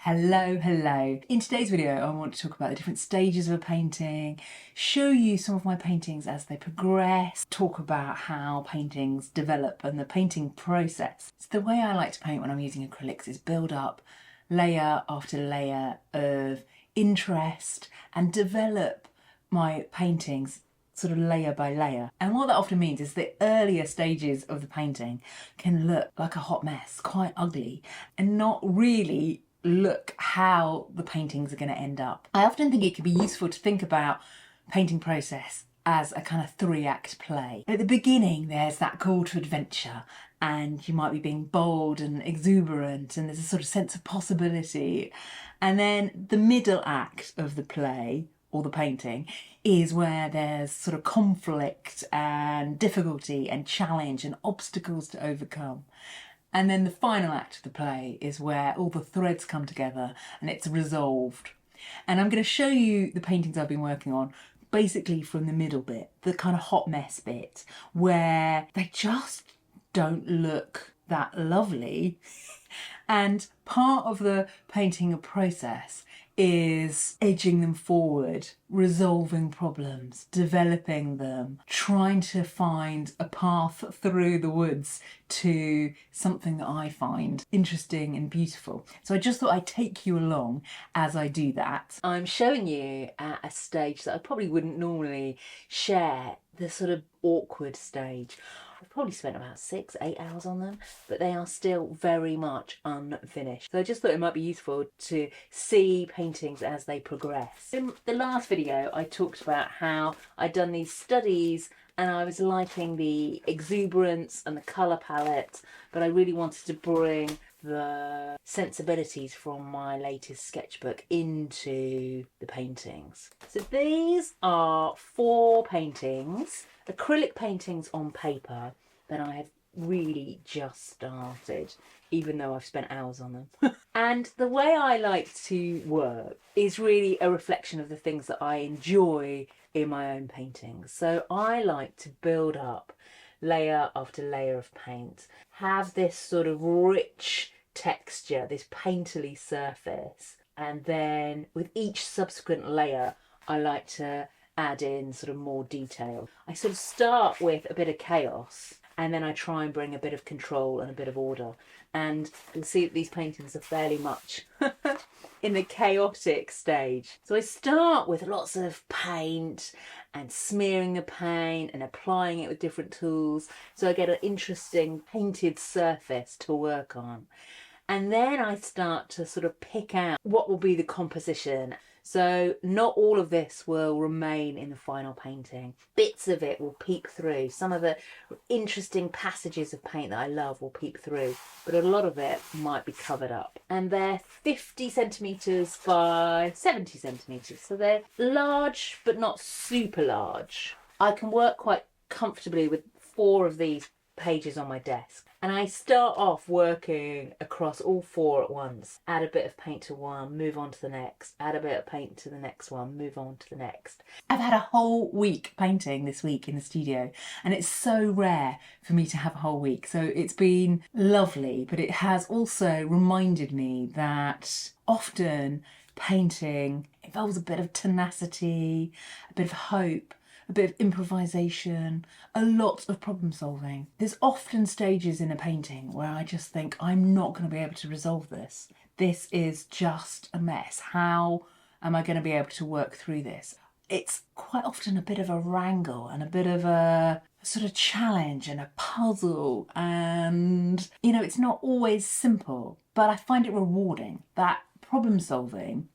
Hello, hello. In today's video, I want to talk about the different stages of a painting, show you some of my paintings as they progress, talk about how paintings develop and the painting process. So the way I like to paint when I'm using acrylics is build up layer after layer of interest and develop my paintings sort of layer by layer. And what that often means is the earlier stages of the painting can look like a hot mess, quite ugly, and not really look how the paintings are going to end up. I often think it can be useful to think about painting process as a kind of 3-act play. At the beginning, there's that call to adventure, and you might be being bold and exuberant, and there's a sort of sense of possibility. And then the middle act of the play, or the painting, is where there's sort of conflict and difficulty and challenge and obstacles to overcome. And then the final act of the play is where all the threads come together and it's resolved. And I'm going to show you the paintings I've been working on basically from the middle bit, the kind of hot mess bit, where they just don't look that lovely. And part of the painting process is edging them forward, resolving problems, developing them, trying to find a path through the woods to something that I find interesting and beautiful. So I just thought I'd take you along as I do that. I'm showing you at a stage that I probably wouldn't normally share, the sort of awkward stage. I've probably spent about 6-8 hours on them, but they are still very much unfinished. So I just thought it might be useful to see paintings as they progress. In the last video, I talked about how I'd done these studies and I was liking the exuberance and the colour palette, but I really wanted to bring the sensibilities from my latest sketchbook into the paintings. So these are 4 paintings, acrylic paintings on paper that I have really just started, even though I've spent hours on them. And the way I like to work is really a reflection of the things that I enjoy in my own paintings. So I like to build up layer after layer of paint, have this sort of rich texture, this painterly surface, and then with each subsequent layer I like to add in sort of more detail. I sort of start with a bit of chaos and then I try and bring a bit of control and a bit of order, and you'll see that these paintings are fairly much in the chaotic stage. So I start with lots of paint and smearing the paint and applying it with different tools so I get an interesting painted surface to work on. And then I start to sort of pick out what will be the composition. So not all of this will remain in the final painting. Bits of it will peep through. Some of the interesting passages of paint that I love will peep through, but a lot of it might be covered up. And they're 50 centimetres by 70 centimetres. So they're large, but not super large. I can work quite comfortably with 4 of these pages on my desk. And I start off working across all 4 at once. Add a bit of paint to one, move on to the next. Add a bit of paint to the next one, move on to the next. I've had a whole week painting this week in the studio, and it's so rare for me to have a whole week. So it's been lovely, but it has also reminded me that often painting involves a bit of tenacity, a bit of hope, a bit of improvisation, a lot of problem solving. There's often stages in a painting where I just think, I'm not going to be able to resolve this. This is just a mess. How am I going to be able to work through this? It's quite often a bit of a wrangle and a bit of a sort of challenge and a puzzle, and you know, it's not always simple, but I find it rewarding, that problem solving,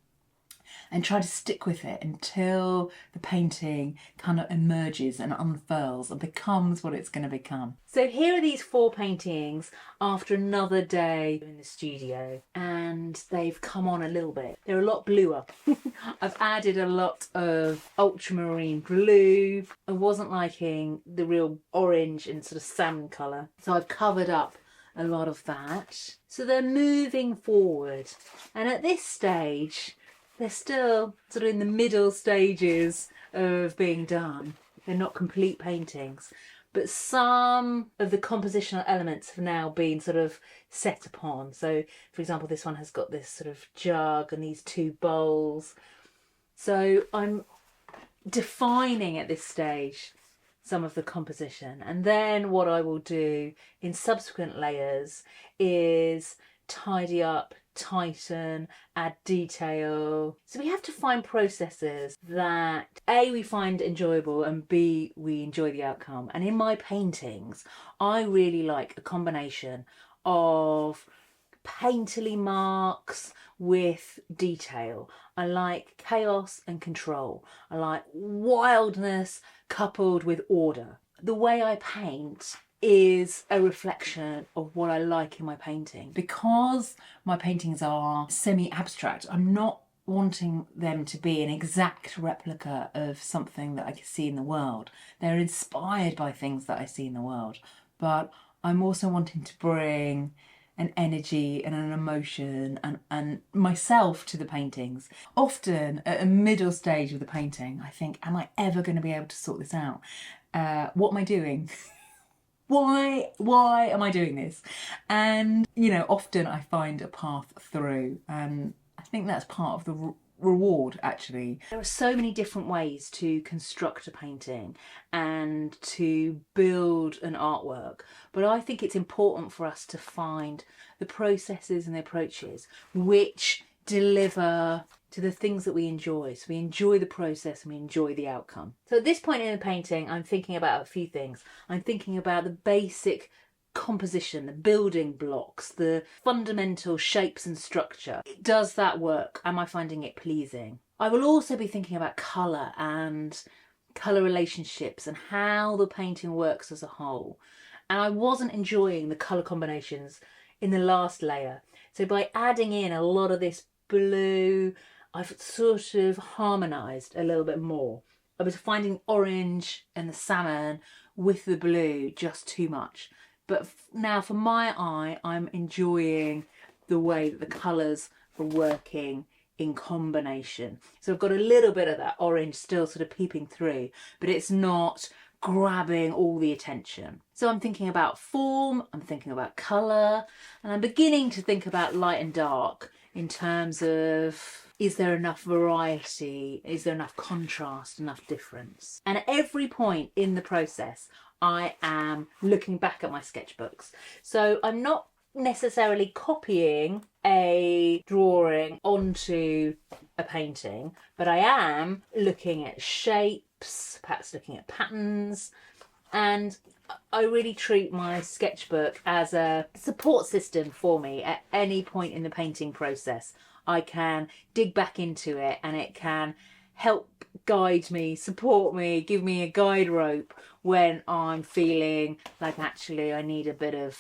and try to stick with it until the painting kind of emerges and unfurls and becomes what it's going to become. So here are these 4 paintings after another day in the studio, and they've come on a little bit. They're a lot bluer. I've added a lot of ultramarine blue. I wasn't liking the real orange and sort of salmon colour, so I've covered up a lot of that. So they're moving forward, and at this stage they're still sort of in the middle stages of being done. They're not complete paintings, but some of the compositional elements have now been sort of set upon. So, for example, this one has got this sort of jug and these two bowls. So I'm defining at this stage some of the composition, and then what I will do in subsequent layers is tidy up, tighten, add detail. So we have to find processes that A, we find enjoyable, and B, we enjoy the outcome. And in my paintings, I really like a combination of painterly marks with detail. I like chaos and control. I like wildness coupled with order. The way I paint is a reflection of what I like in my painting. Because my paintings are semi-abstract, I'm not wanting them to be an exact replica of something that I can see in the world. They're inspired by things that I see in the world, but I'm also wanting to bring an energy and an emotion and myself to the paintings. Often at a middle stage of the painting, I think, am I ever going to be able to sort this out? What am I doing? Why am I doing this? And, you know, often I find a path through, and I think that's part of the reward, actually. There are so many different ways to construct a painting and to build an artwork, but I think it's important for us to find the processes and the approaches which deliver to the things that we enjoy. So we enjoy the process and we enjoy the outcome. So at this point in the painting, I'm thinking about a few things. I'm thinking about the basic composition, the building blocks, the fundamental shapes and structure. Does that work? Am I finding it pleasing? I will also be thinking about colour and colour relationships and how the painting works as a whole. And I wasn't enjoying the colour combinations in the last layer. So by adding in a lot of this blue, I've sort of harmonised a little bit more. I was finding orange and the salmon with the blue just too much. But now for my eye, I'm enjoying the way that the colours are working in combination. So I've got a little bit of that orange still sort of peeping through, but it's not grabbing all the attention. So I'm thinking about form, I'm thinking about colour, and I'm beginning to think about light and dark in terms of, is there enough variety? Is there enough contrast, enough difference? And at every point in the process, I am looking back at my sketchbooks. So I'm not necessarily copying a drawing onto a painting, but I am looking at shapes, perhaps looking at patterns, and I really treat my sketchbook as a support system for me at any point in the painting process. I can dig back into it and it can help guide me, support me, give me a guide rope when I'm feeling like actually I need a bit of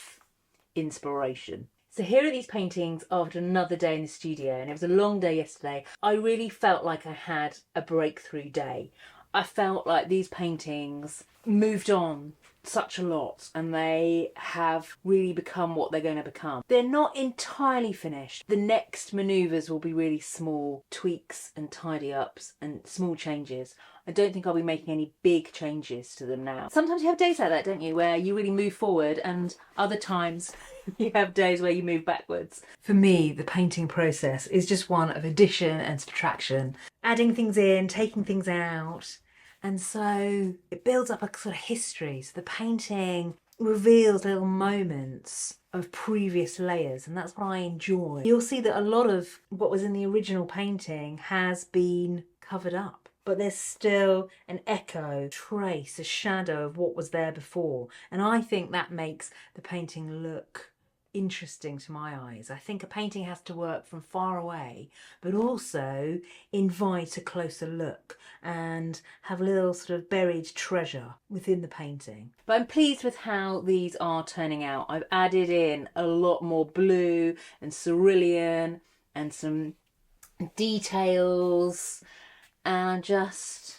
inspiration. So here are these paintings after another day in the studio, and it was a long day yesterday. I really felt like I had a breakthrough day. I felt like these paintings moved on such a lot and they have really become what they're going to become. They're not entirely finished. The next manoeuvres will be really small tweaks and tidy ups and small changes. I don't think I'll be making any big changes to them now. Sometimes you have days like that, don't you, where you really move forward, and other times you have days where you move backwards. For me, the painting process is just one of addition and subtraction, adding things in, taking things out. And so it builds up a sort of history. So the painting reveals little moments of previous layers, and that's what I enjoy. You'll see that a lot of what was in the original painting has been covered up, but there's still an echo, trace, a shadow of what was there before. And I think that makes the painting look interesting to my eyes. I think a painting has to work from far away, but also invite a closer look and have a little sort of buried treasure within the painting. But I'm pleased with how these are turning out. I've added in a lot more blue and cerulean and some details, and just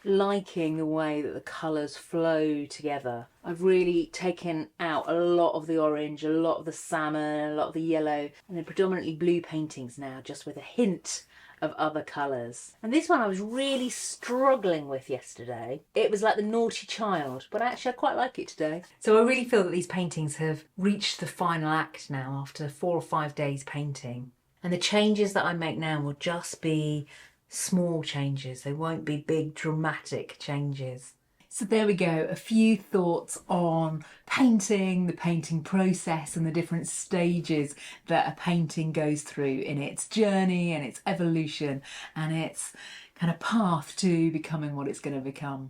liking the way that the colours flow together. I've really taken out a lot of the orange, a lot of the salmon, a lot of the yellow, and then predominantly blue paintings now, just with a hint of other colours. And this one I was really struggling with yesterday. It was like the naughty child, but actually I quite like it today. So I really feel that these paintings have reached the final act now after 4 or 5 days painting. And the changes that I make now will just be small changes. They won't be big dramatic changes. So there we go, a few thoughts on painting, the painting process and the different stages that a painting goes through in its journey and its evolution and its kind of path to becoming what it's going to become.